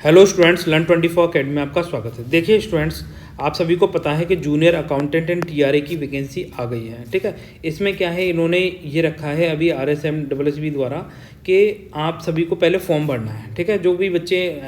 Hello students, लर्न24 academy में आपका स्वागत है। देखिए स्टूडेंट्स, आप सभी को पता है कि जूनियर अकाउंटेंट एंड टीआरए की वैकेंसी आ गई है। ठीक है, इसमें क्या है, इन्होंने ये रखा है अभी RSMSSB द्वारा कि आप सभी को पहले फॉर्म भरना है। ठीक है, जो भी बच्चे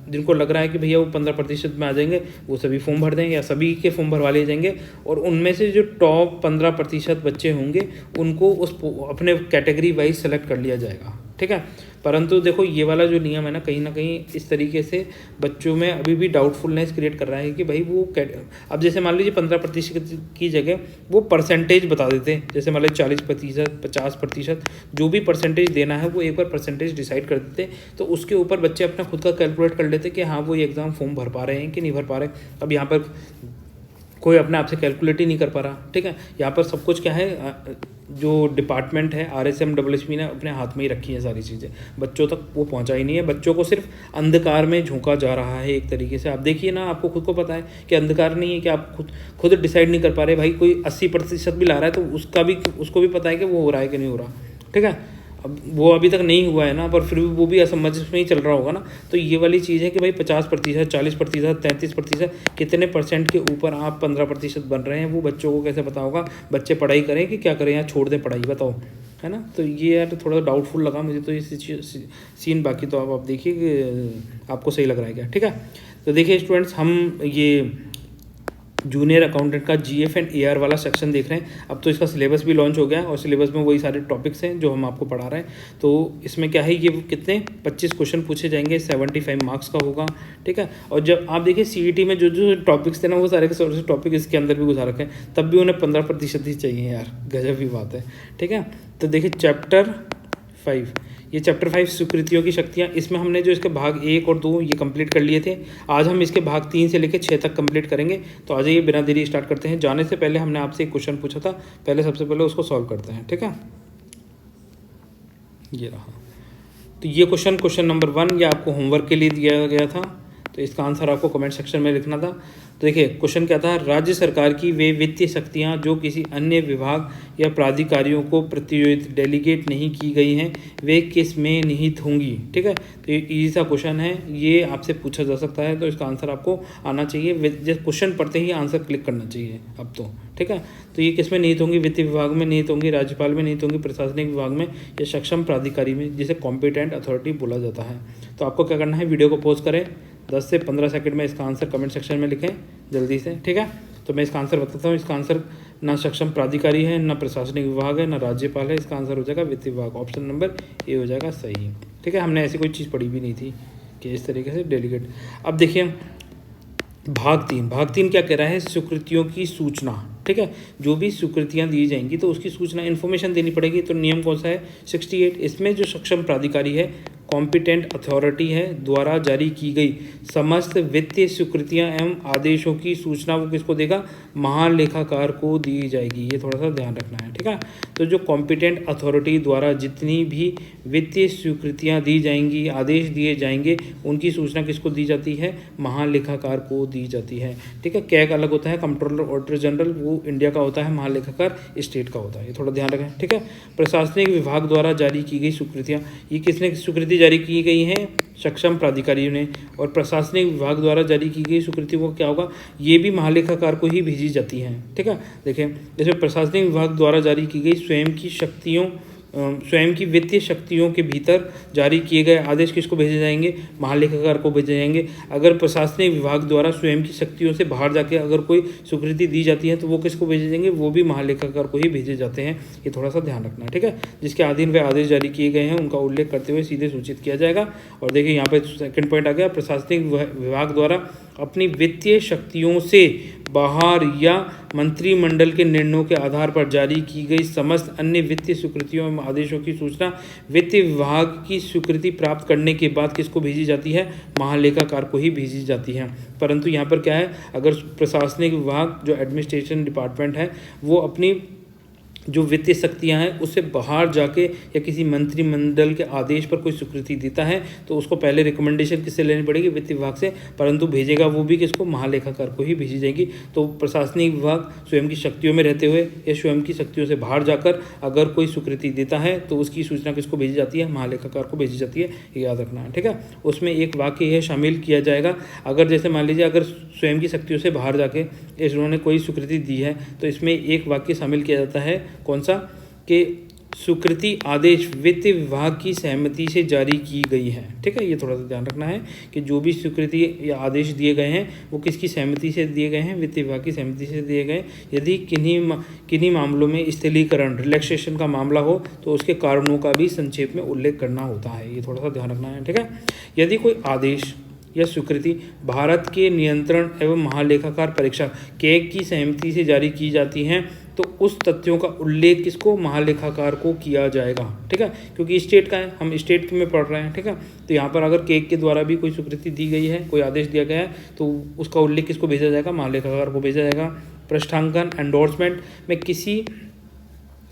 जिनको लग रहा है कि भैया वो 15% में आ जाएंगे, वो सभी फॉर्म भर दें या सभी के फॉर्म भरवा लिए जाएंगे। और उनमें से जो टॉप 15% बच्चे होंगे उनको उस अपने कैटेगरी वाइज सेलेक्ट कर लिया जाएगा। ठीक है, परंतु देखो ये वाला जो नियम है ना कहीं इस तरीके से बच्चों में अभी भी डाउटफुलनेस क्रिएट कर रहा है कि भाई वो अब जैसे मान लीजिए 15% की जगह वो परसेंटेज बता देते हैं। जैसे मान लीजिए 40%, 50%, जो भी परसेंटेज देना है वो एक बार परसेंटेज डिसाइड कर देते, तो उसके ऊपर बच्चे अपना खुद का कैलकुलेट कर लेते कि हाँ वो ये एग्ज़ाम फॉर्म भर पा रहे हैं कि नहीं भर पा रहे। अब यहाँ पर कोई अपने आप से कैलकुलेट ही नहीं कर पा रहा। ठीक है, यहाँ पर सब कुछ क्या है, जो डिपार्टमेंट है RSMSSB ने अपने हाथ में ही रखी है सारी चीज़ें, बच्चों तक वो पहुँचा ही नहीं है। बच्चों को सिर्फ अंधकार में झोंका जा रहा है एक तरीके से। आप देखिए ना, आपको खुद को पता है कि अंधकार नहीं है कि आप खुद डिसाइड नहीं कर पा रहे। भाई कोई 80% भी ला रहा है तो उसको भी पता है कि वो हो रहा है कि नहीं हो रहा। ठीक है, अब वो अभी तक नहीं हुआ है ना, पर फिर भी वो भी असमंजस में ही चल रहा होगा ना। तो ये वाली चीज़ है कि भाई 50%, 40%, 33%, कितने परसेंट के ऊपर आप 15% बन रहे हैं, वो बच्चों को कैसे पता होगा। बच्चे पढ़ाई करें कि क्या करें, या छोड़ दें पढ़ाई, बताओ, है ना। तो ये यार थोड़ा डाउटफुल लगा मुझे तो ये सीन। बाकी तो आप देखिए कि आपको सही लग रहा है क्या। ठीक है, तो देखिए स्टूडेंट्स, हम ये जूनियर अकाउंटेंट का GF एंड AR वाला सेक्शन देख रहे हैं। अब तो इसका सिलेबस भी लॉन्च हो गया है और सिलेबस में वही सारे टॉपिक्स हैं जो हम आपको पढ़ा रहे हैं। तो इसमें क्या है, ये कितने 25 क्वेश्चन पूछे जाएंगे, 75 मार्क्स का होगा। ठीक है, और जब आप देखिए CET में जो जो टॉपिक्स थे ना, वो सारे के सारे टॉपिक इसके अंदर भी घुसा रखे हैं, तब भी उन्हें 15% ही चाहिए यार, गजब ही बात है। ठीक है, तो देखिए चैप्टर 5, ये चैप्टर 5 स्वीकृतियों की शक्तियाँ, इसमें हमने जो इसके भाग 1 और 2 ये कंप्लीट कर लिए थे। आज हम इसके भाग 3 से लेकर 6 तक कंप्लीट करेंगे। तो आज ये बिना देरी स्टार्ट करते हैं। जाने से पहले हमने आपसे एक क्वेश्चन पूछा था, पहले सबसे पहले उसको सॉल्व करते हैं। ठीक है, ये रहा। तो ये क्वेश्चन नंबर 1 ये आपको होमवर्क के लिए दिया गया था, तो इसका आंसर आपको कमेंट सेक्शन में लिखना था। तो देखिए क्वेश्चन क्या था, राज्य सरकार की वे वित्तीय शक्तियाँ जो किसी अन्य विभाग या प्राधिकारियों को प्रतियोगित डेलीगेट नहीं की गई हैं, वे किस में निहित होंगी। ठीक है, तो ये ईजी सा क्वेश्चन है, ये आपसे पूछा जा सकता है, तो इसका आंसर आपको आना चाहिए। क्वेश्चन पढ़ते ही आंसर क्लिक करना चाहिए अब तो। ठीक है, तो ये किस में निहित होंगी, वित्तीय विभाग में निहित होंगी, राज्यपाल में निहित होंगी, प्रशासनिक विभाग में, या सक्षम प्राधिकारी में, जिसे कॉम्पिटेंट अथॉरिटी बोला जाता है। तो आपको क्या करना है, वीडियो को पॉज करें, 10 से 15 सेकंड में इसका आंसर कमेंट सेक्शन में लिखें जल्दी से। ठीक है, तो मैं इसका आंसर बताता हूँ। इसका आंसर ना सक्षम प्राधिकारी है, ना प्रशासनिक विभाग है, ना राज्यपाल है। इसका आंसर हो जाएगा वित्तीय विभाग, ऑप्शन नंबर ए हो जाएगा सही। ठीक है, हमने ऐसी कोई चीज़ पढ़ी भी नहीं थी कि इस तरीके से डेलीगेट। अब देखिए भाग 3 क्या कह रहा है, स्वीकृतियों की सूचना। ठीक है, जो भी स्वीकृतियाँ दी जाएंगी तो उसकी सूचना इन्फॉर्मेशन देनी पड़ेगी। तो नियम कौन सा है, 68। इसमें जो सक्षम प्राधिकारी है, कॉम्पिटेंट अथॉरिटी है, द्वारा जारी की गई समस्त वित्तीय स्वीकृतियां एवं आदेशों की सूचना वो किसको देगा, महालेखाकार को दी जाएगी। ये थोड़ा सा ध्यान रखना है। ठीक है, तो जो कॉम्पिटेंट अथॉरिटी द्वारा जितनी भी वित्तीय स्वीकृतियां दी जाएंगी, आदेश दिए जाएंगे, उनकी सूचना किसको दी जाती है, महालेखाकार को दी जाती है। ठीक है, कैग अलग होता है, कंट्रोलर ऑडिटर जनरल वो इंडिया का होता है, महालेखाकार स्टेट का होता है, ये थोड़ा ध्यान रखें। ठीक है, प्रशासनिक विभाग द्वारा जारी की गई स्वीकृतियाँ, ये किसने स्वीकृति जारी की गई हैं, सक्षम प्राधिकारियों ने। और प्रशासनिक विभाग द्वारा जारी की गई स्वीकृति को क्या होगा, ये भी महालेखाकार को ही भेजी जाती हैं। ठीक है, देखिए जैसे प्रशासनिक विभाग द्वारा जारी की गई स्वयं की वित्तीय शक्तियों के भीतर जारी किए गए आदेश किसको भेजे जाएंगे, महालेखाकार को भेजे जाएंगे। अगर प्रशासनिक विभाग द्वारा स्वयं की शक्तियों से बाहर जाके अगर कोई स्वीकृति दी जाती है तो वो किसको भेजे जाएंगे, वो भी महालेखाकार को ही भेजे जाते हैं। ये थोड़ा सा ध्यान रखना है। ठीक है, जिसके अधीन वे आदेश जारी किए गए हैं उनका उल्लेख करते हुए सीधे सूचित किया जाएगा। और देखिए यहाँ पे सेकंड पॉइंट आ गया, प्रशासनिक विभाग द्वारा अपनी वित्तीय शक्तियों से बाहर या मंत्रिमंडल के निर्णयों के आधार पर जारी की गई समस्त अन्य वित्तीय स्वीकृतियों एवं आदेशों की सूचना वित्तीय विभाग की स्वीकृति प्राप्त करने के बाद किसको भेजी जाती है, महालेखाकार को ही भेजी जाती है। परंतु यहाँ पर क्या है, अगर प्रशासनिक विभाग जो एडमिनिस्ट्रेशन डिपार्टमेंट है वो अपनी जो वित्तीय शक्तियां हैं उससे बाहर जाके या किसी मंत्रिमंडल के आदेश पर कोई स्वीकृति देता है तो उसको पहले रिकमेंडेशन किससे लेनी पड़ेगी, वित्त विभाग से, परंतु भेजेगा वो भी किसको, महालेखाकार को ही भेजी जाएगी। तो प्रशासनिक विभाग स्वयं की शक्तियों में रहते हुए या स्वयं की शक्तियों से बाहर जाकर अगर कोई स्वीकृति देता है तो उसकी सूचना किसको भेजी जाती है, महालेखाकार को भेजी जाती है, ये याद रखना है, ठीक है। उसमें एक वाक्य यह शामिल किया जाएगा, अगर जैसे मान लीजिए अगर स्वयं की शक्तियों से बाहर जाके इन्होंने कोई स्वीकृति दी है तो इसमें एक वाक्य शामिल किया जाता है, कौन सा, कि स्वीकृति आदेश वित्त विभाग की सहमति से जारी की गई है, ठीक है। ये थोड़ा सा ध्यान रखना है कि जो भी स्वीकृति या आदेश दिए गए हैं वो किसकी सहमति से दिए गए हैं, वित्त विभाग की सहमति से दिए गए। यदि किन्हीं मामलों में स्थलीकरण रिलैक्सेशन का मामला हो तो उसके कारणों का भी संक्षेप में उल्लेख करना होता है, ये थोड़ा सा ध्यान रखना है, ठीक है। यदि कोई आदेश यह स्वीकृति भारत के नियंत्रण एवं महालेखाकार परीक्षक कैग की सहमति से जारी की जाती हैं तो उस तथ्यों का उल्लेख किसको, महालेखाकार को किया जाएगा, ठीक है, क्योंकि स्टेट का है, हम स्टेट में पढ़ रहे हैं, ठीक है। तो यहाँ पर अगर कैग के द्वारा भी कोई स्वीकृति दी गई है, कोई आदेश दिया गया है तो उसका उल्लेख किसको भेजा जाएगा, महालेखाकार को भेजा जाएगा। पृष्ठांकन एंडोर्समेंट में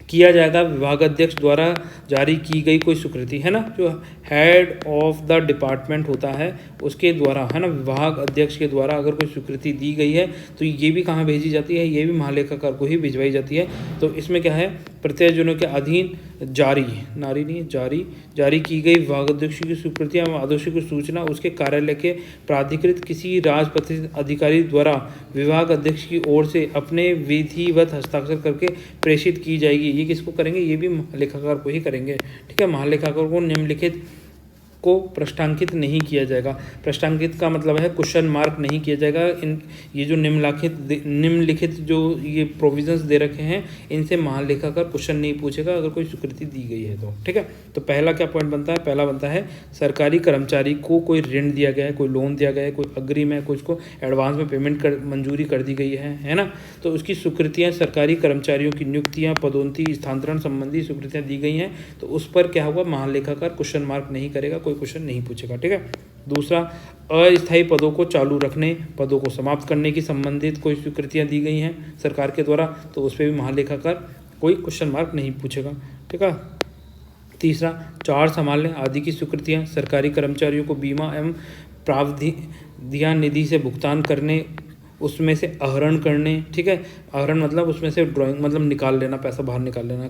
किया जाएगा विभागाध्यक्ष द्वारा जारी की गई कोई स्वीकृति, है ना, जो हेड ऑफ द डिपार्टमेंट होता है उसके द्वारा, है ना, विभाग अध्यक्ष के द्वारा अगर कोई स्वीकृति दी गई है तो ये भी कहाँ भेजी जाती है, ये भी महालेखाकार को ही भिजवाई जाती है। तो इसमें क्या है, प्रत्ययोजनों के अधीन जारी की गई विभागाध्यक्ष की स्वीकृतियाँ आदेशों की सूचना उसके कार्यालय के प्राधिकृत किसी राजपत्रित अधिकारी द्वारा विभाग अध्यक्ष की ओर से अपने विधिवत हस्ताक्षर करके प्रेषित की जाएगी। ये किसको करेंगे, ये भी महालेखाकार को ही करेंगे, ठीक है। महालेखाकार को निम्नलिखित को पृष्ठांकित नहीं किया जाएगा। पृष्ठांकित का मतलब है क्वेश्चन मार्क नहीं किया जाएगा। ये जो निम्नलिखित जो ये प्रोविजंस दे रखे हैं इनसे महालेखाकार क्वेश्चन नहीं पूछेगा अगर कोई स्वीकृति दी गई है तो, ठीक है। तो पहला क्या पॉइंट बनता है, पहला बनता है सरकारी कर्मचारी को कोई ऋण दिया गया है, कोई लोन दिया गया है, कोई अग्रिम है, कुछ को एडवांस में पेमेंट मंजूरी कर दी गई है ना, तो उसकी स्वीकृतियाँ सरकारी कर्मचारियों की नियुक्तियाँ, पदोन्नति, स्थानांतरण संबंधी स्वीकृतियाँ दी गई हैं तो उस पर क्या होगा, महालेखाकार क्वेश्चन मार्क नहीं करेगा, कोई क्वेश्चन नहीं पूछेगा, ठीक है। दूसरा, अस्थायी पदों को चालू रखने, पदों को समाप्त करने की संबंधित कोई स्वीकृतियां दी गई हैं सरकार के द्वारा तो उस पर भी महालेखाकार कोई क्वेश्चन मार्क नहीं पूछेगा, ठीक है। तीसरा, चार संभालने आदि की स्वीकृतियां सरकारी कर्मचारियों को बीमा एवं प्रावधान निधि से भुगतान करने, उसमें से आहरण करने, ठीक है। आहरण मतलब उसमें से ड्राइंग मतलब निकाल लेना, पैसा बाहर निकाल लेना,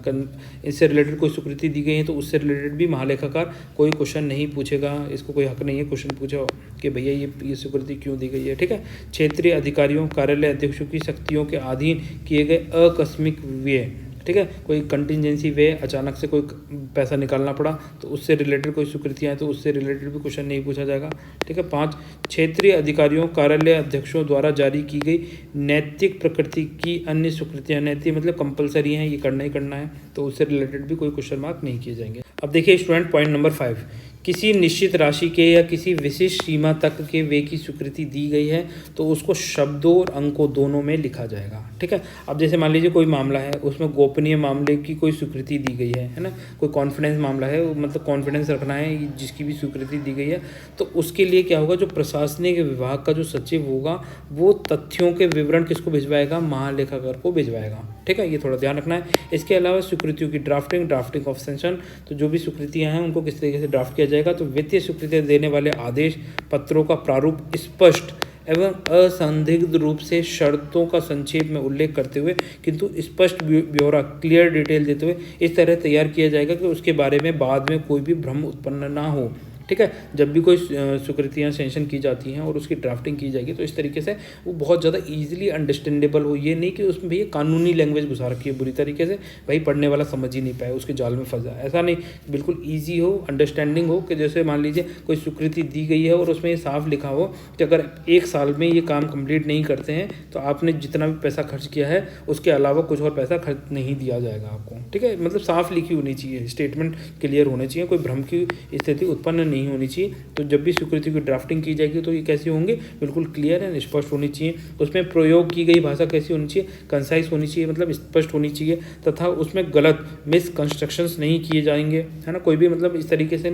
इससे रिलेटेड कोई स्वीकृति दी गई है तो उससे रिलेटेड भी महालेखाकार कोई क्वेश्चन नहीं पूछेगा, इसको कोई हक नहीं है क्वेश्चन पूछो कि भैया ये स्वीकृति क्यों दी गई है, ठीक है। क्षेत्रीय अधिकारियों, कार्यालय अध्यक्षों की शक्तियों के अधीन किए गए आकस्मिक व्यय, ठीक है, कोई कंटिजेंसी वे, अचानक से कोई पैसा निकालना पड़ा तो उससे रिलेटेड कोई स्वीकृतियाँ तो उससे रिलेटेड भी क्वेश्चन नहीं पूछा जाएगा, ठीक है। 5, क्षेत्रीय अधिकारियों, कार्यालय अध्यक्षों द्वारा जारी की गई नैतिक प्रकृति की अन्य स्वीकृतियाँ, नैतिक मतलब कंपलसरी हैं, ये करना ही करना है तो उससे रिलेटेड भी कोई क्वेश्चन मार्क नहीं किए जाएंगे। अब देखिए स्टूडेंट, पॉइंट नंबर 5, किसी निश्चित राशि के या किसी विशिष्ट सीमा तक के व्यय की स्वीकृति दी गई है तो उसको शब्दों और अंकों दोनों में लिखा जाएगा, ठीक है। अब जैसे मान लीजिए कोई मामला है, उसमें गोपनीय मामले की कोई स्वीकृति दी गई है ना, कोई कॉन्फिडेंस मामला है, मतलब कॉन्फिडेंस रखना है जिसकी भी स्वीकृति दी गई है तो उसके लिए क्या होगा, जो प्रशासनिक विभाग का जो सचिव होगा वो तथ्यों के विवरण किसको भिजवाएगा, महालेखाकार को भिजवाएगा, ठीक है। ये थोड़ा ध्यान रखना है। इसके अलावा स्वीकृतियों की ड्राफ्टिंग ऑफ सेंशन, तो जो भी स्वीकृतियाँ हैं उनको किस तरीके से ड्राफ्ट किया जाएगा, तो वित्तीय स्वीकृति देने वाले आदेश पत्रों का प्रारूप स्पष्ट एवं असंदिग्ध रूप से शर्तों का संक्षेप में उल्लेख करते हुए किंतु स्पष्ट ब्यौरा, क्लियर डिटेल देते हुए इस तरह तैयार किया जाएगा कि उसके बारे में बाद में कोई भी भ्रम उत्पन्न ना हो, ठीक है। जब भी कोई स्वीकृतियाँ सेंशन की जाती हैं और उसकी ड्राफ्टिंग की जाएगी तो इस तरीके से वो बहुत ज़्यादा इजीली अंडरस्टैंडेबल हो, ये नहीं कि उसमें भैया कानूनी लैंग्वेज घुसा रखी है बुरी तरीके से, भाई पढ़ने वाला समझ ही नहीं पाए, उसके जाल में फंस जाए, ऐसा नहीं, बिल्कुल ईजी हो, अंडरस्टैंडिंग हो कि जैसे मान लीजिए कोई स्वीकृति दी गई है और उसमें ये साफ लिखा हो कि अगर 1 साल में ये काम कंप्लीट नहीं करते हैं तो आपने जितना भी पैसा खर्च किया है उसके अलावा कुछ और पैसा खर्च नहीं दिया जाएगा आपको, ठीक है। मतलब साफ लिखी होनी चाहिए, स्टेटमेंट क्लियर होने चाहिए, कोई भ्रम की स्थिति उत्पन्न नहीं होनी चाहिए। तो जब भी स्वीकृति की ड्राफ्टिंग की जाएगी तो ये कैसी होंगी, बिल्कुल क्लियर एंड स्पष्ट होनी चाहिए। उसमें प्रयोग की गई भाषा कैसी होनी चाहिए, कंसाइज होनी चाहिए, मतलब स्पष्ट होनी चाहिए, तथा उसमें गलत मिसकंस्ट्रक्शंस नहीं किए जाएंगे, है ना, कोई भी मतलब इस तरीके से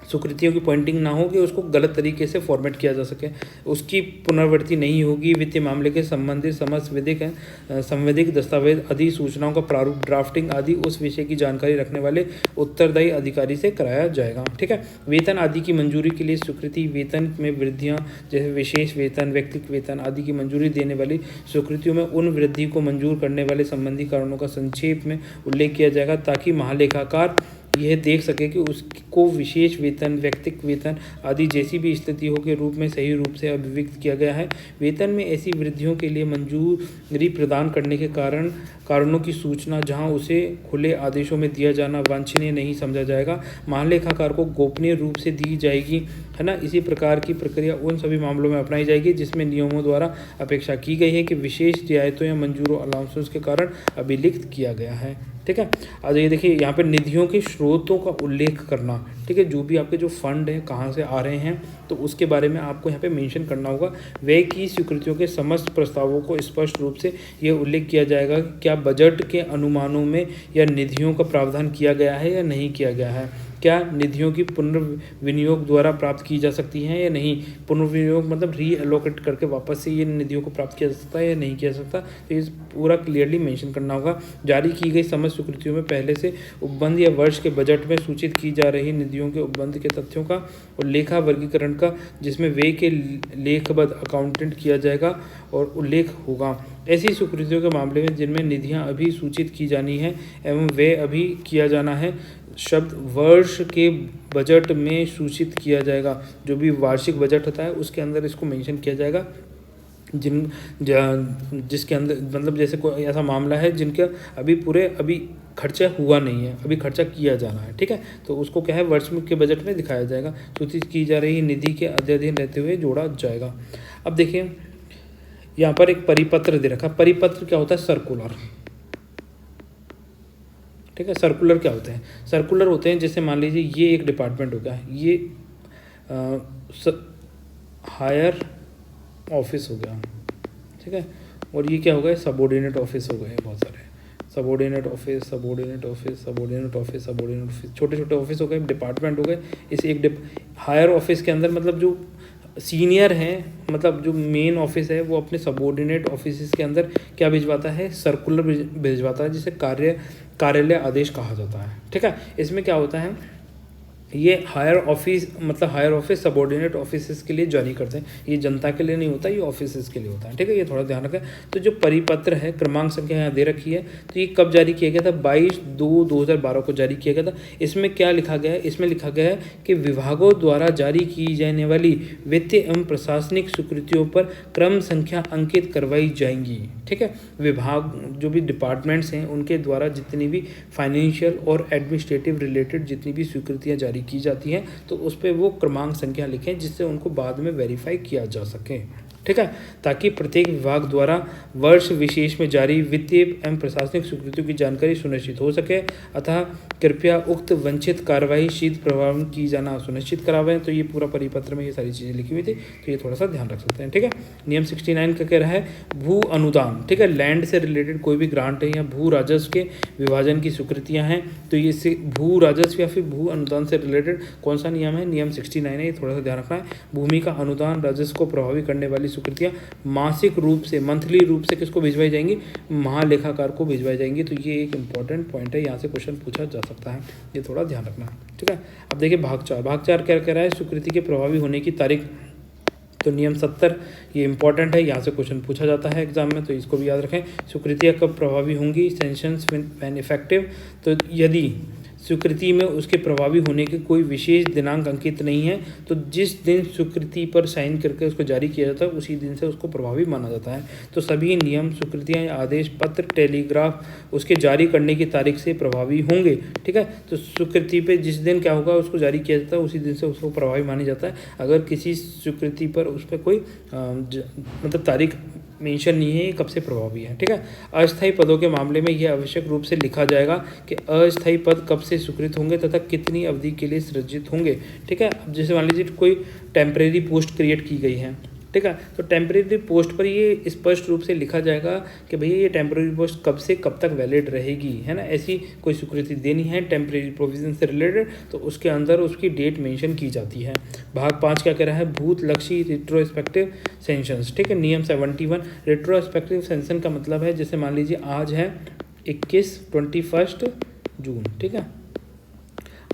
स्वीकृतियों की पॉइंटिंग ना हो कि उसको गलत तरीके से फॉर्मेट किया जा सके, उसकी पुनरावृत्ति नहीं होगी। वित्तीय मामले के संबंधित समस्त विधिक संवैधिक दस्तावेज अधिसूचनाओं का प्रारूप ड्राफ्टिंग आदि उस विषय की जानकारी रखने वाले उत्तरदायी अधिकारी से कराया जाएगा। ठीक है। वेतन आदि की मंजूरी के लिए स्वीकृति, वेतन में वृद्धियाँ जैसे विशेष वेतन, व्यक्तिगत वेतन आदि की मंजूरी देने वाली स्वीकृतियों में उन वृद्धि को मंजूर करने वाले संबंधी कारणों का संक्षेप में उल्लेख किया जाएगा, ताकि महालेखाकार यह देख सके कि उसको विशेष वेतन, व्यक्तिगत वेतन आदि जैसी भी स्थिति हो के रूप में सही रूप से अभिव्यक्त किया गया है। वेतन में ऐसी वृद्धियों के लिए मंजूरी प्रदान करने के कारणों की सूचना जहां उसे खुले आदेशों में दिया जाना वांछनीय नहीं समझा जाएगा, महालेखाकार को गोपनीय रूप से दी जाएगी, है ना। इसी प्रकार की प्रक्रिया उन सभी मामलों में अपनाई जाएगी जिसमें नियमों द्वारा अपेक्षा की गई है कि विशेष रियायतों या मंजूरों अलाउंसेस के कारण अभिलिखित किया गया है। ठीक है। आज ये देखिए यहाँ पे निधियों के स्रोतों का उल्लेख करना। ठीक है। जो भी आपके जो फंड है कहाँ से आ रहे हैं तो उसके बारे में आपको यहाँ पे मेंशन करना होगा। व्यय की स्वीकृतियों के समस्त प्रस्तावों को स्पष्ट रूप से ये उल्लेख किया जाएगा कि क्या बजट के अनुमानों में या निधियों का प्रावधान किया गया है या नहीं किया गया है, क्या निधियों की पुनर्विनियोग द्वारा प्राप्त की जा सकती हैं या नहीं। पुनर्विनियोग मतलब रीएलोकेट करके वापस से ये निधियों को प्राप्त किया जा सकता है या नहीं किया जा सकता, तो ये पूरा क्लियरली मेंशन करना होगा। जारी की गई समस्त स्वीकृतियों में पहले से उपबंध या वर्ष के बजट में सूचित की जा रही निधियों के उपबंध के तथ्यों का और लेखा वर्गीकरण का, जिसमें व्यय के लेखबद्ध अकाउंटेंट किया जाएगा और उल्लेख होगा। ऐसी स्वीकृतियों के मामले में जिनमें निधियां अभी सूचित की जानी है एवं व्यय अभी किया जाना है, शब्द वर्ष के बजट में सूचित किया जाएगा। जो भी वार्षिक बजट होता है उसके अंदर इसको मेंशन किया जाएगा। जिसके अंदर मतलब जैसे कोई ऐसा मामला है जिनका अभी खर्चा हुआ नहीं है, अभी खर्चा किया जाना है। ठीक है। तो उसको क्या है वर्ष के बजट में दिखाया जाएगा, सूचित की जा रही निधि के अध्ययन रहते हुए जोड़ा जाएगा। अब देखिए यहाँ पर एक परिपत्र दे रखा। परिपत्र क्या होता है? सर्कुलर। ठीक है। सर्कुलर क्या होते हैं? सर्कुलर होते हैं जैसे मान लीजिए ये एक डिपार्टमेंट हो गया, ये हायर ऑफिस हो गया। ठीक है। और ये क्या हो गया? सबऑर्डिनेट ऑफिस हो गए बहुत सारे। Subordinate office, subordinate office, subordinate office, subordinate office, छोटे छोटे ऑफिस हो गए, डिपार्टमेंट हो गए। इस एक हायर ऑफिस के अंदर मतलब जो सीनियर हैं, मतलब जो मेन ऑफिस है वो अपने सबऑर्डिनेट ऑफिस के अंदर क्या भिजवाता है? सर्कुलर भिजवाता है, जिसे कार्यालय आदेश कहा जाता है। ठीक है। इसमें क्या होता है, ये हायर ऑफिस सबऑर्डिनेट ऑफिसेस के लिए जारी करते हैं। ये जनता के लिए नहीं होता, ये ऑफिसेस के लिए होता है। ठीक है। ये थोड़ा ध्यान रखें। तो जो परिपत्र है, क्रमांक संख्या यहाँ दे रखी है, तो ये कब जारी किया गया था? 22/2/2012 को जारी किया गया था। इसमें क्या लिखा गया है? इसमें लिखा गया है कि विभागों द्वारा जारी की जाने वाली वित्तीय एवं प्रशासनिक स्वीकृतियों पर क्रम संख्या अंकित करवाई जाएंगी। ठीक है। विभाग जो भी डिपार्टमेंट्स हैं उनके द्वारा जितनी भी फाइनेंशियल और एडमिनिस्ट्रेटिव रिलेटेड जितनी भी स्वीकृतियाँ जारी की जाती हैं तो उस पर वो क्रमांक संख्या लिखें, जिससे उनको बाद में वेरीफाई किया जा सके। ठीक है। ताकि प्रत्येक विभाग द्वारा वर्ष विशेष में जारी वित्तीय एवं प्रशासनिक स्वीकृतियों की जानकारी सुनिश्चित हो सके। अतः कृपया उक्त वंचित कार्रवाई शीघ्र प्रभाव की जाना सुनिश्चित करावें। तो ये पूरा परिपत्र में ये सारी चीज़ें लिखी हुई थी, तो ये थोड़ा सा ध्यान रख सकते हैं। ठीक है। नियम 69 का कह रहा है भू अनुदान। ठीक है। लैंड से रिलेटेड कोई भी ग्रांट है या भू राजस्व के विभाजन की स्वीकृतियाँ हैं, तो ये भू राजस्व या फिर भू अनुदान से रिलेटेड कौन सा नियम है? नियम 69 है। ये थोड़ा सा ध्यान रखना है। भूमि का अनुदान राजस्व को प्रभावी करने वाली स्वीकृतियाँ मासिक रूप से, मंथली रूप से किसको भिजवाई जाएंगी? महालेखाकार को भिजवाई जाएंगी। तो ये एक इंपॉर्टेंट पॉइंट है, यहाँ से क्वेश्चन पूछा जा सकता है, ये थोड़ा ध्यान रखना है। ठीक है। अब देखिए भाग 4 क्या कह रहा है? स्वीकृति के प्रभावी होने की तारीख। तो नियम 70 ये इंपॉर्टेंट है, यहाँ से क्वेश्चन पूछा जाता है एग्जाम में, तो इसको भी याद रखें। स्वीकृतियाँ कब प्रभावी होंगी? Sanctions when effective. तो यदि स्वीकृति में उसके प्रभावी होने के कोई विशेष दिनांक अंकित नहीं है तो जिस दिन स्वीकृति पर साइन करके उसको जारी किया जाता है उसी दिन से उसको प्रभावी माना जाता है। तो सभी नियम, स्वीकृतियाँ या आदेश पत्र, टेलीग्राफ उसके जारी करने की तारीख से प्रभावी होंगे। ठीक है। तो स्वीकृति पे जिस दिन क्या होगा उसको जारी किया जाता है उसी दिन से उसको प्रभावी मानी जाता है। अगर किसी स्वीकृति पर उस पर कोई मतलब तारीख मेंशन नहीं है ये कब से प्रभावी है। ठीक है। अस्थायी पदों के मामले में यह आवश्यक रूप से लिखा जाएगा कि अस्थायी पद कब से स्वीकृत होंगे तथा कितनी अवधि के लिए सृजित होंगे। ठीक है। अब जैसे मान लीजिए कोई टेम्परेरी पोस्ट क्रिएट की गई है, ठीक है। तो टेम्परेरी पोस्ट पर ये स्पष्ट रूप से लिखा जाएगा कि भैया ये टेम्परेरी पोस्ट कब से कब तक वैलिड रहेगी, है ना। ऐसी कोई स्वीकृति देनी है टेम्परेरी प्रोविजन से रिलेटेड तो उसके अंदर उसकी डेट मेंशन की जाती है। भाग 5 क्या कह रहा है, भूतलक्षी रिट्रोस्पेक्टिव सेंशंस, ठीक है। नियम 71 रिट्रोस्पेक्टिव सेंशन का मतलब है जैसे मान लीजिए आज है 21 जून, ठीक है।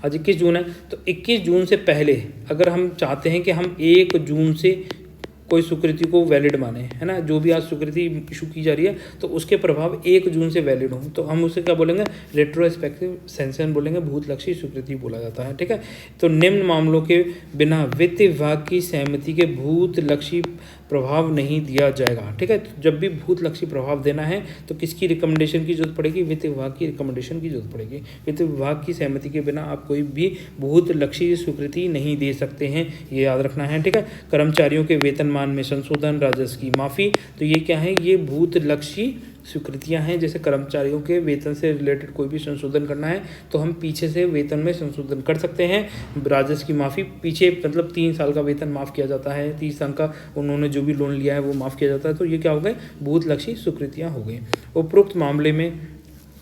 आज 21 जून है तो 21 जून से पहले अगर हम चाहते हैं कि हम 1 जून से कोई स्वीकृति को वैलिड माने, है ना, जो भी आज स्वीकृति इशू की जा रही है तो उसके प्रभाव 1 जून से वैलिड हों तो हम उसे क्या बोलेंगे, रेट्रोस्पेक्टिव सेंशन बोलेंगे, भूतलक्षी स्वीकृति बोला जाता है, ठीक है। तो निम्न मामलों के बिना वित्त विभाग की सहमति के भूतलक्षी प्रभाव नहीं दिया जाएगा, ठीक है। तो जब भी भूतलक्षी प्रभाव देना है तो किसकी रिकमेंडेशन की जरूरत पड़ेगी, वित्त विभाग की रिकमेंडेशन की जरूरत पड़ेगी। वित्त विभाग की सहमति के बिना आप कोई भी भूतलक्षी स्वीकृति नहीं दे सकते हैं, ये याद रखना है, ठीक है। कर्मचारियों के वेतनमान में संशोधन, राजस्व की माफ़ी, तो ये क्या है, ये भूतलक्षी स्वीकृतियां हैं। जैसे कर्मचारियों के वेतन से रिलेटेड कोई भी संशोधन करना है तो हम पीछे से वेतन में संशोधन कर सकते हैं। राजस्व की माफ़ी, पीछे मतलब 3 साल का वेतन माफ़ किया जाता है, 30 साल का उन्होंने जो भी लोन लिया है वो माफ़ किया जाता है, तो ये क्या हो गए, भूतलक्षी स्वीकृतियाँ हो गई। उपरोक्त मामले में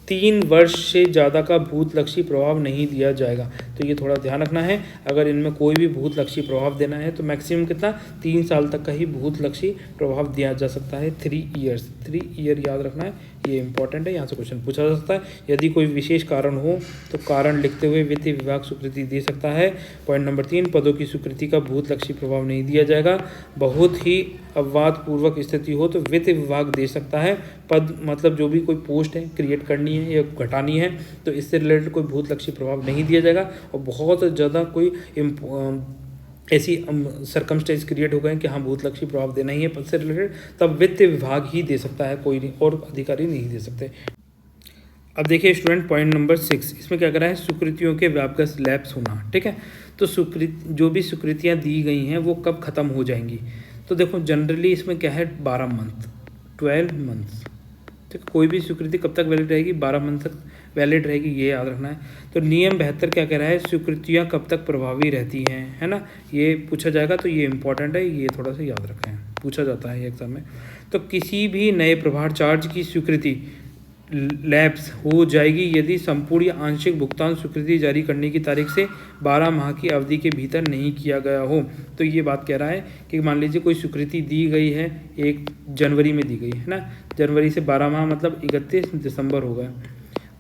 3 वर्ष से ज़्यादा का भूतलक्षी प्रभाव नहीं दिया जाएगा, तो ये थोड़ा ध्यान रखना है। अगर इनमें कोई भी भूतलक्षी प्रभाव देना है तो मैक्सिमम कितना, 3 साल तक का ही भूतलक्षी प्रभाव दिया जा सकता है। 3 ईयर याद रखना है, ये इंपॉर्टेंट है, यहाँ से क्वेश्चन पूछा जा सकता है। यदि कोई विशेष कारण हो तो कारण लिखते हुए वित्त विभाग स्वीकृति दे सकता है। पॉइंट नंबर 3, पदों की स्वीकृति का भूतलक्षी प्रभाव नहीं दिया जाएगा। बहुत ही अपवादपूर्वक स्थिति हो तो वित्त विभाग दे सकता है। पद मतलब जो भी कोई पोस्ट है क्रिएट करनी है या घटानी है तो इससे रिलेटेड कोई भूतलक्षी प्रभाव नहीं दिया जाएगा। और बहुत ज़्यादा कोई ऐसी सर्कमस्टेंस क्रिएट हो गए कि हाँ भूतलक्षी प्रभाव देना ही है पद से रिलेटेड, तब वित्त विभाग ही दे सकता है, कोई नहीं, और अधिकारी नहीं दे सकते। अब देखिए स्टूडेंट, पॉइंट नंबर 6 इसमें क्या कर रहा है, स्वीकृतियों के व्यापक लैप्स होना, ठीक है। तो जो भी स्वीकृतियाँ दी गई हैं वो कब ख़त्म हो जाएंगी, तो देखो जनरली इसमें क्या है, 12 मंथ, 12 मंथ्स, ठीक। कोई भी स्वीकृति कब तक वैलिड रहेगी, 12 मंथ तक वैलिड रहेगी, ये याद रखना है। तो नियम 72 क्या कह रहा है, स्वीकृतियाँ कब तक प्रभावी रहती हैं, है ना, ये पूछा जाएगा, तो ये इंपॉर्टेंट है, ये थोड़ा सा याद रखें, पूछा जाता है एग्जाम में। तो किसी भी नए प्रभार चार्ज की स्वीकृति लैप्स हो जाएगी यदि संपूर्ण या आंशिक भुगतान स्वीकृति जारी करने की तारीख से 12 माह की अवधि के भीतर नहीं किया गया हो। तो ये बात कह रहा है कि मान लीजिए कोई स्वीकृति दी गई है 1 जनवरी में दी गई है ना, जनवरी से 12 माह मतलब 31 दिसंबर हो गया,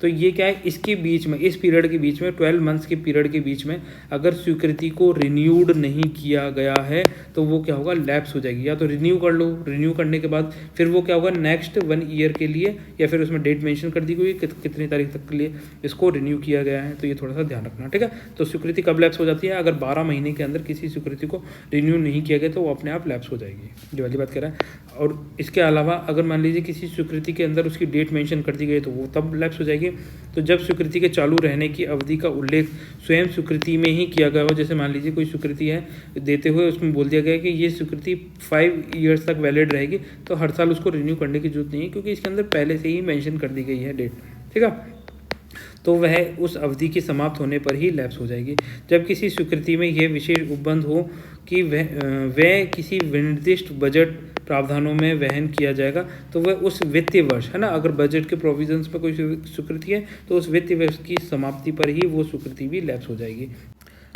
तो ये क्या है, इसके बीच में, इस पीरियड के बीच में, 12 मंथ्स के पीरियड के बीच में अगर स्वीकृति को रिन्यूड नहीं किया गया है तो वो क्या होगा, लैप्स हो जाएगी। या तो रिन्यू कर लो, रिन्यू करने के बाद फिर वो क्या होगा, नेक्स्ट 1 ईयर के लिए, या फिर उसमें डेट मेंशन कर दी गई कितनी तारीख तक के लिए इसको रिन्यू किया गया है, तो ये थोड़ा सा ध्यान रखना, ठीक है। तो स्वीकृति कब लैप्स हो जाती है, अगर 12 महीने के अंदर किसी स्वीकृति को रिन्यू नहीं किया गया तो वो अपने आप लैप्स हो जाएगी, ये वाली बात कह रहा है। और इसके अलावा अगर मान लीजिए किसी स्वीकृति के अंदर उसकी डेट मेंशन कर दी गई तो वो तब लैप्स हो जाएगी। तो जब स्वीकृति के चालू रहने की अवधि का उल्लेख स्वयं स्वीकृति में ही किया गया हो, जैसे मान लीजिए कोई स्वीकृति है देते हुए उसमें बोल दिया गया है कि ये स्वीकृति 5 ईयर्स तक वैलिड रहेगी, तो हर साल उसको रिन्यू करने की जरूरत नहीं है क्योंकि इसके अंदर पहले से ही मेंशन कर दी गई है डेट, ठीक है। तो वह उस अवधि के समाप्त होने पर ही लैप्स हो जाएगी। जब किसी स्वीकृति में यह विशेष उपबंध हो कि वह किसी विनिर्दिष्ट बजट प्रावधानों में वहन किया जाएगा तो वह उस वित्तीय वर्ष, है ना, अगर बजट के प्रोविजंस पर कोई स्वीकृति है तो उस वित्तीय वर्ष की समाप्ति पर ही वो स्वीकृति भी लैप्स हो जाएगी।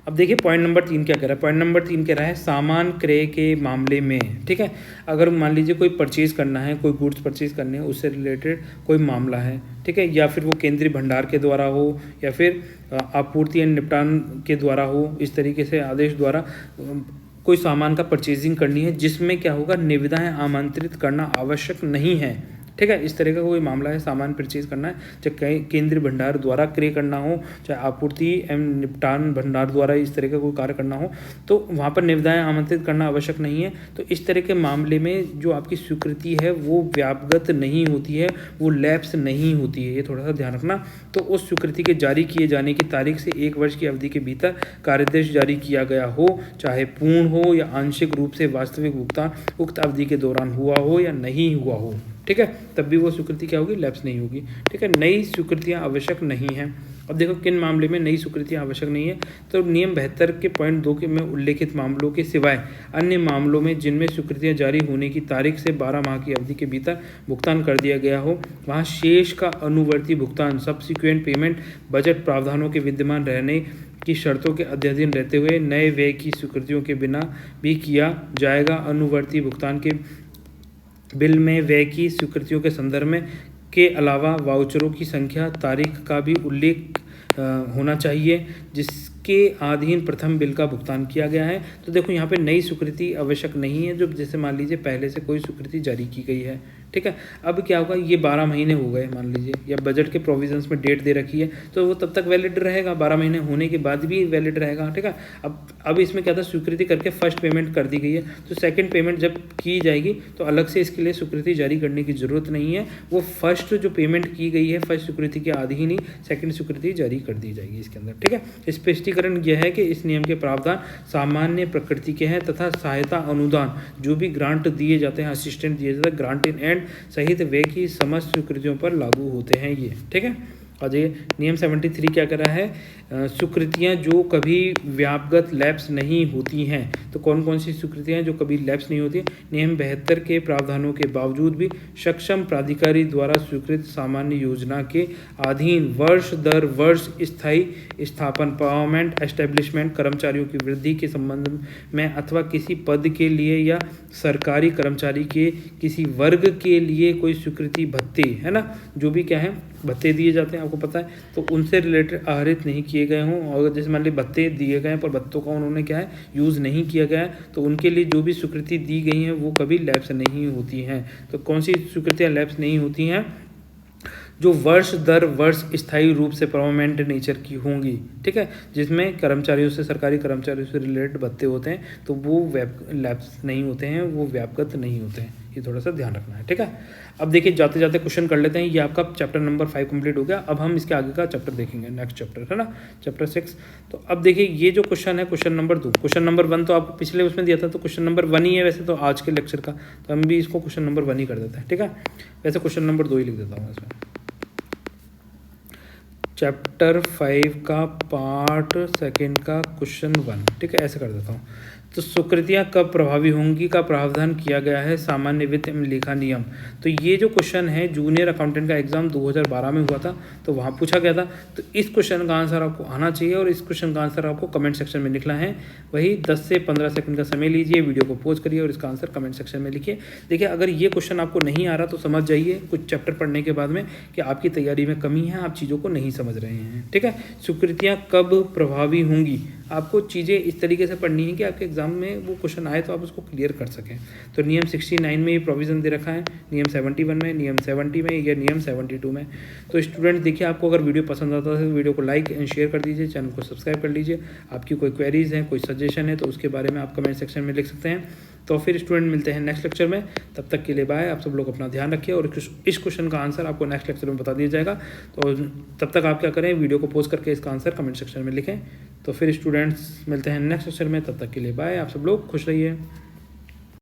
अब देखिए पॉइंट नंबर 3 क्या कह रहा है, पॉइंट नंबर 3 कह रहा है सामान क्रय के मामले में, ठीक है। अगर मान लीजिए कोई परचेज करना है, कोई गुड्स परचेज करने हैं, उससे रिलेटेड कोई मामला है, ठीक है, या फिर वो केंद्रीय भंडार के द्वारा हो या फिर आपूर्ति एवं निपटान के द्वारा हो, इस तरीके से आदेश द्वारा कोई सामान का परचेजिंग करनी है जिसमें क्या होगा, निविदाएं आमंत्रित करना आवश्यक नहीं है, ठीक है। इस तरह का कोई मामला है, सामान परचेज करना है, चाहे केंद्रीय भंडार द्वारा क्रय करना हो, चाहे आपूर्ति एवं निपटान भंडार द्वारा इस तरह का कोई कार्य करना हो, तो वहाँ पर निविदाएं आमंत्रित करना आवश्यक नहीं है। तो इस तरह के मामले में जो आपकी स्वीकृति है वो व्यापगत नहीं होती है, वो लैप्स नहीं होती है, ये थोड़ा सा ध्यान रखना। तो उस स्वीकृति के जारी किए जाने की तारीख से 1 वर्ष की अवधि के भीतर कार्यादेश जारी किया गया हो, चाहे पूर्ण हो या आंशिक रूप से वास्तविक भुगतान उक्त अवधि के दौरान हुआ हो या नहीं हुआ हो, ठीक है, तब भी वो स्वीकृति क्या होगी, लैप्स नहीं होगी, ठीक है। नई स्वीकृतियाँ आवश्यक नहीं हैं। अब देखो किन मामले में नई स्वीकृति आवश्यक नहीं है। तो नियम 72 के पॉइंट 2 के में उल्लेखित मामलों के सिवाय अन्य मामलों में जिनमें स्वीकृतियां जारी होने की तारीख से 12 माह की अवधि के भीतर भुगतान कर दिया गया हो, वहाँ शेष का अनुवर्ती भुगतान सब्सिक्वेंट पेमेंट बजट प्रावधानों के विद्यमान रहने की शर्तों के अध्ययन रहते हुए नए व्यय की स्वीकृतियों के बिना भी किया जाएगा। अनुवर्ती भुगतान के बिल में व्यय की स्वीकृतियों के संदर्भ में के अलावा वाउचरों की संख्या तारीख का भी उल्लेख होना चाहिए जिसके अधीन प्रथम बिल का भुगतान किया गया है। तो देखो यहाँ पे नई स्वीकृति आवश्यक नहीं है, जो जैसे मान लीजिए पहले से कोई स्वीकृति जारी की गई है, ठीक है। अब क्या होगा, ये 12 महीने हो गए मान लीजिए, या बजट के प्रोविजंस में डेट दे रखी है तो वो तब तक वैलिड रहेगा, 12 महीने होने के बाद भी वैलिड रहेगा, ठीक है। अब इसमें क्या था, स्वीकृति करके फर्स्ट पेमेंट कर दी गई है, तो सेकंड पेमेंट जब की जाएगी तो अलग से इसके लिए स्वीकृति जारी करने की जरूरत नहीं है। वो फर्स्ट जो पेमेंट की गई है फर्स्ट स्वीकृति के अधीन ही सेकंड स्वीकृति जारी कर दी जाएगी इसके अंदर, ठीक है। स्पष्टीकरण यह है कि इस नियम के प्रावधान सामान्य प्रकृति के हैं तथा सहायता अनुदान जो भी ग्रांट दिए जाते हैं, असिस्टेंट दिए जाते हैं, ग्रांट इन एंड सहित वे की समस्त स्वीकृतियों पर लागू होते हैं ये, ठीक है। और ये नियम 73 क्या कर रहा है, स्वीकृतियाँ जो कभी व्यापगत लैप्स नहीं होती हैं। तो कौन कौन सी स्वीकृतियाँ जो कभी लैप्स नहीं होती, नियम 72 के प्रावधानों के बावजूद भी सक्षम प्राधिकारी द्वारा स्वीकृत सामान्य योजना के अधीन वर्ष दर वर्ष स्थायी स्थापन परमानेंट एस्टेब्लिशमेंट कर्मचारियों की वृद्धि के संबंध में अथवा किसी पद के लिए या सरकारी कर्मचारी के किसी वर्ग के लिए कोई स्वीकृति भत्ते, है ना, जो भी क्या है भत्ते दिए जाते हैं आपको पता है, तो उनसे रिलेटेड आहरित नहीं किए गए हों, और जैसे मान लीजिए भत्ते दिए गए हैं पर भत्तों का उन्होंने क्या है यूज़ नहीं किया गया है, तो उनके लिए जो भी स्वीकृति दी गई हैं वो कभी लैप्स नहीं होती हैं। तो कौन सी स्वीकृतियाँ लैप्स नहीं होती हैं, जो वर्ष दर वर्ष स्थायी रूप से परमानेंट नेचर की होंगी, ठीक है, जिसमें कर्मचारियों से सरकारी कर्मचारियों से रिलेटेड भत्ते होते हैं, तो वो लैप्स नहीं होते हैं, वो व्यापगत नहीं होते हैं, ये थोड़ा सा ध्यान रखना है, ठीक है। अब देखिए जाते जाते क्वेश्चन कर लेते हैं। ये आपका चैप्टर नंबर 5 कंप्लीट हो गया। अब हम इसके आगे का चैप्टर देखेंगे, नेक्स्ट चैप्टर है ना, चैप्टर 6। तो अब देखिए ये जो क्वेश्चन है क्वेश्चन नंबर 2, क्वेश्चन नंबर 1 तो आपको पिछले उसमें दिया था, तो क्वेश्चन नंबर 1 ही है वैसे तो आज के लेक्चर का, तो हम भी इसको क्वेश्चन नंबर 1 ही कर देते हैं, ठीक है। वैसे क्वेश्चन नंबर 2 ही लिख देता हूँ इसमें। चैप्टर 5 का पार्ट 2 का क्वेश्चन 1, ठीक है, ऐसे कर देता हूँ। तो स्वीकृतियाँ कब प्रभावी होंगी का प्रावधान किया गया है सामान्य वित्त एवं लेखा नियम। तो ये जो क्वेश्चन है जूनियर अकाउंटेंट का एग्जाम 2012 में हुआ था, तो वहाँ पूछा गया था। तो इस क्वेश्चन का आंसर आपको आना चाहिए और इस क्वेश्चन का आंसर आपको कमेंट सेक्शन में लिखना है। वही 10 से 15 सेकंड का समय लीजिए, वीडियो को पॉज करिए और इसका आंसर कमेंट सेक्शन में लिखिए। देखिए अगर ये क्वेश्चन आपको नहीं आ रहा तो समझ जाइए कुछ चैप्टर पढ़ने के बाद में कि आपकी तैयारी में कमी है, आप चीज़ों को नहीं समझ रहे हैं, ठीक है। स्वीकृतियाँ कब प्रभावी होंगी, आपको चीज़ें इस तरीके से पढ़नी है कि आपके एग्जाम में वो क्वेश्चन आए तो आप उसको क्लियर कर सकें। तो नियम 69 में ये प्रोविज़न दे रखा है, नियम 71 में, नियम 70 में या नियम 72 में। तो स्टूडेंट देखिए आपको अगर वीडियो पसंद आता है तो वीडियो को लाइक एंड शेयर कर दीजिए, चैनल को सब्सक्राइब कर लीजिए। आपकी कोई क्वेरीज़ हैं, कोई सजेशन है तो उसके बारे में आप कमेंट सेक्शन में लिख सकते हैं। तो फिर स्टूडेंट मिलते हैं नेक्स्ट लेक्चर में, तब तक के लिए बाय। आप सब लोग अपना ध्यान रखिए और इस क्वेश्चन का आंसर आपको नेक्स्ट लेक्चर में बता दिया जाएगा। तो तब तक आप क्या करें, वीडियो को पॉज करके इसका आंसर कमेंट सेक्शन में लिखें। तो फिर स्टूडेंट्स मिलते हैं नेक्स्ट लेक्चर में, तब तक के लिए बाय। आप सब लोग खुश रहिए।